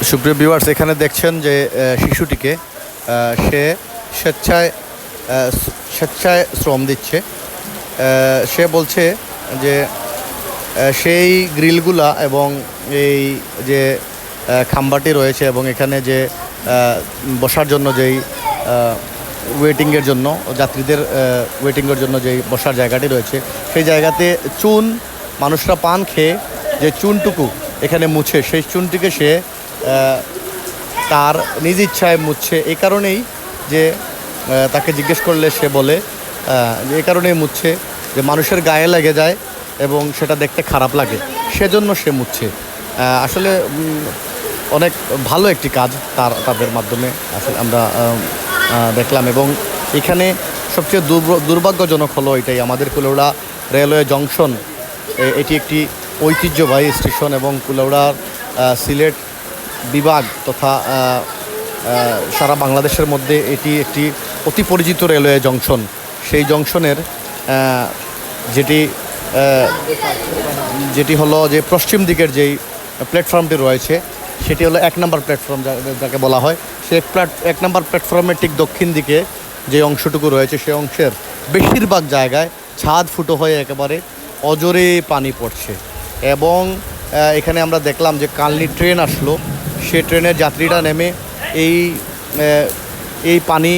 সুপ্রিয় ভিউয়ার্স, এখানে দেখছেন যে শিশুটিকে সে স্বেচ্ছায় স্বেচ্ছায় শ্রম দিচ্ছে। সে বলছে যে সেই গ্রিলগুলা এবং এই যে খাম্বাটি রয়েছে এবং এখানে যে বসার জন্য যেই ওয়েটিংয়ের জন্য যাত্রীদের ওয়েটিংয়ের জন্য যেই বসার জায়গাটি রয়েছে, সেই জায়গাতে চুন মানুষরা পান খেয়ে যে চুনটুকু এখানে মুছে, সেই চুনটিকে সে তার নিজ ইচ্ছায় মুছছে। এই কারণেই যে তাকে জিজ্ঞেস করলে সে বলে যে এই কারণেই মুছছে যে মানুষের গায়ে লেগে যায় এবং সেটা দেখতে খারাপ লাগে, সেজন্য সে মুছছে। আসলে অনেক ভালো একটি কাজ তাদের মাধ্যমে আসলে আমরা দেখলাম। এবং এখানে সবচেয়ে দুর্ভাগ্যজনক হলো এটাই, আমাদের কুলাউড়া রেলওয়ে জংশন এটি একটি ঐতিহ্যবাহী স্টেশন এবং কুলাউড়ার সিলেট বিভাগ তথা সারা বাংলাদেশের মধ্যে এটি একটি অতি পরিচিত রেলওয়ে জংশন। সেই জংশনের যেটি হলো যে পশ্চিম দিকের যেই প্ল্যাটফর্মটি রয়েছে সেটি হলো 1 নম্বর প্ল্যাটফর্ম যাকে বলা হয়। সে 1 নম্বর প্ল্যাটফর্মের ঠিক দক্ষিণ দিকে যে অংশটুকু রয়েছে সেই অংশের বেশিরভাগ জায়গায় ছাদ ফুটো হয়ে একেবারে অজরে পানি পড়ছে। এবং এখানে আমরা দেখলাম যে কালনি ট্রেন আসলো, সে ট্রেনের যাত্রীরা নেমে এই পানি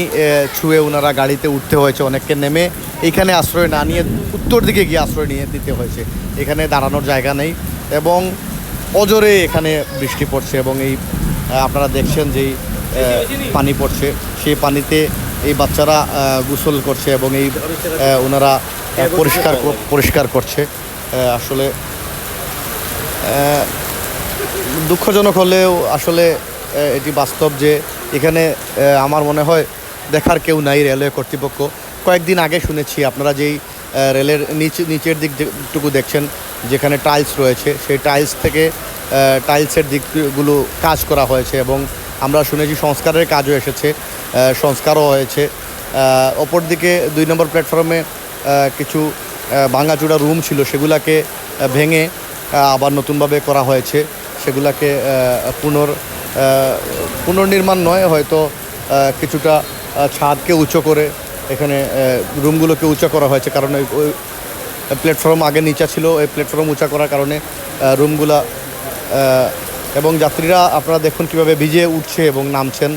ছুঁয়ে ওনারা গাড়িতে উঠতে হয়েছে। অনেককে নেমে এইখানে আশ্রয় না নিয়ে উত্তর দিকে গিয়ে আশ্রয় নিয়ে দিতে হয়েছে। এখানে দাঁড়ানোর জায়গা নেই এবং অজরে এখানে বৃষ্টি পড়ছে এবং এই আপনারা দেখছেন যেই পানি পড়ছে, সেই পানিতে এই বাচ্চারা গোসল করছে এবং এই ওনারা পরিষ্কার করছে। আসলে দুঃখজনক হলেও আসলে এটি বাস্তব যে এখানে আমার মনে হয় দেখার কেউ নাই রেলওয়ে কর্তৃপক্ষ। কয়েকদিন আগে শুনেছি, আপনারা যেই রেলের নিচের দিকটুকু দেখছেন যেখানে টাইলস রয়েছে, সেই টাইলসের দিকগুলো কাজ করা হয়েছে এবং আমরা শুনেছি সংস্কারের কাজও এসেছে, সংস্কারও হয়েছে। অপরদিকে 2 নম্বর প্ল্যাটফর্মে কিছু ভাঙাচোরা রুম ছিল, সেগুলাকে ভেঙে আবার নতুনভাবে করা হয়েছে। সেগুলাকে পুনর্নির্মাণ নয়, হয়তো কিছুটা ছাদকে উঁচু করে এখানে রুমগুলোকে উঁচা করা হয়েছে, কারণ ওই প্ল্যাটফর্ম আগে নিচা ছিল, এই প্ল্যাটফর্ম উঁচা করার কারণে রুমগুলা এবং যাত্রীরা আপনারা দেখুন কীভাবে ভিজে উঠছে এবং নামছেন।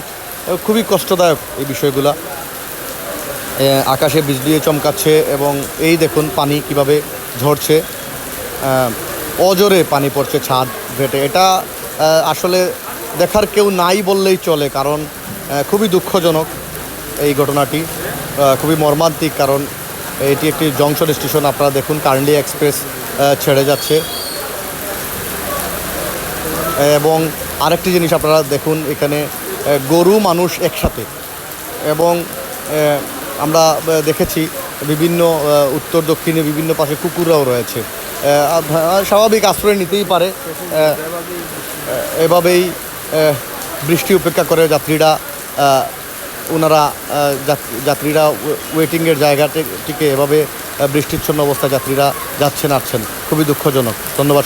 খুবই কষ্টদায়ক এই বিষয়গুলা। আকাশে বিজলি চমকাচ্ছে এবং এই দেখুন পানি কিভাবে ঝরছে, অজরে পানি পড়ছে ছাদ ভেটে। এটা আসলে দেখার কেউ নাই বললেই চলে, কারণ খুবই দুঃখজনক এই ঘটনাটি, খুবই মর্মান্তিক। কারণ এটি একটি জংশন স্টেশন। আপনারা দেখুন কার্লি এক্সপ্রেস ছেড়ে যাচ্ছে। এবং আরেকটি জিনিস আপনারা দেখুন, এখানে গরু মানুষ একসাথে, এবং আমরা দেখেছি বিভিন্ন উত্তর দক্ষিণে বিভিন্ন পাশে কুকুররাও রয়েছে। স্বাভাবিক আশ্রয় নিতেই পারে। এভাবেই বৃষ্টি উপেক্ষা করে যাত্রীরা ওয়েটিংয়ের জায়গাটিকে এভাবে বৃষ্টিচ্ছন্ন অবস্থায় যাত্রীরা যাচ্ছেন আসছেন। খুবই দুঃখজনক। ধন্যবাদ।